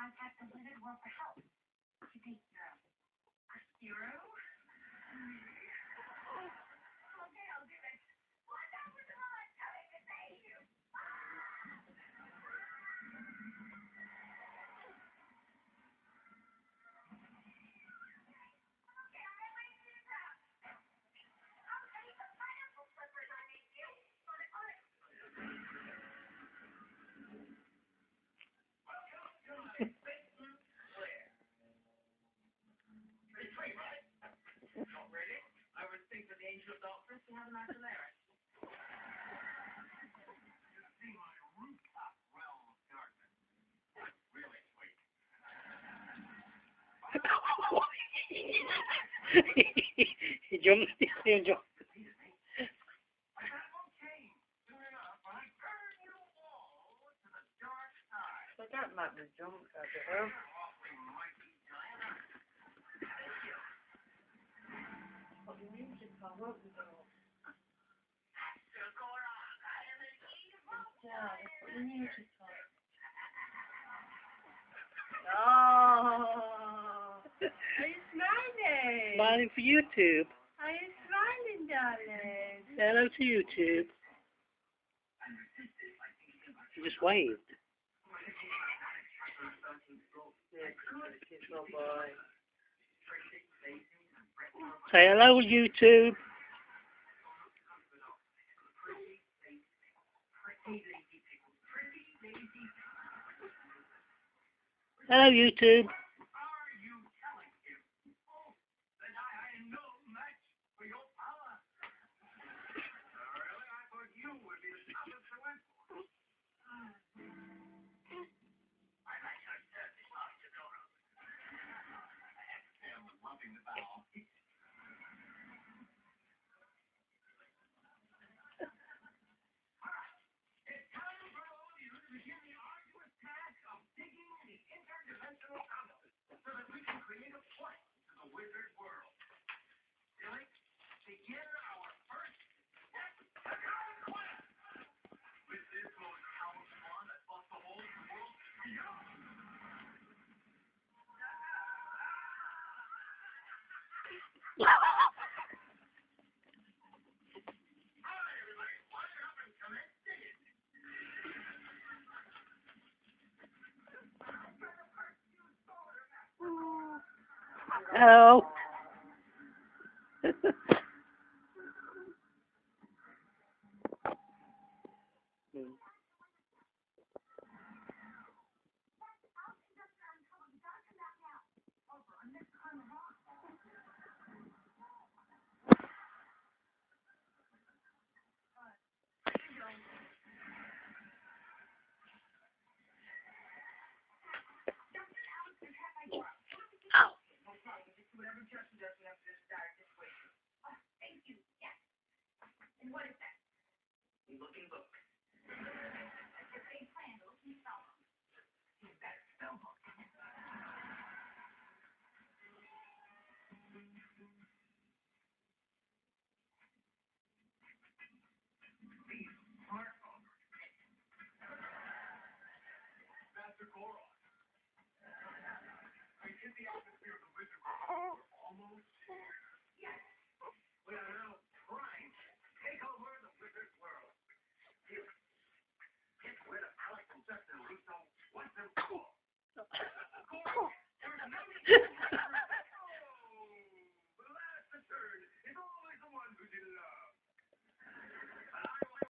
contact the Wizard World for help. What do you think, hero? A hero? Okay, I'll do it. Watch out for the blood coming to save you. Okay, I'm on my way to the top. I'll take the pineapple slippers I made you. On it. I would think that the angel of darkness will have a nice hilarious. You see my rooftop realm of darkness. That's really sweet. He jumped. He jumped. I won't change. Soon enough, I turn you all to the dark side. I don't like the jump. I don't know. Awfully mighty giant. But the music I won't be going. Yeah, put the music on. Oh, are you smiling? Smiling for YouTube. Are you smiling, darling? Say hello to YouTube. You just waved. Say hello, YouTube. Hello, YouTube. Are you telling him? Oh, that I am no match for your power. Really? I thought you would be the toughest to win for. I like your service, Master Doro. I have to say I was loving the bow. It's time for all of you to begin the arduous task of digging the interdimensional tunnel so that we can create a point to the wizard world. Silly, begin our first step to conquest. With this most powerful one that must behold the world beyond. All right, everybody, line up and commence digging. Hello. Whatever Justin does, we have to decide this way. Oh, thank you. Yes. And what is that? Looking book.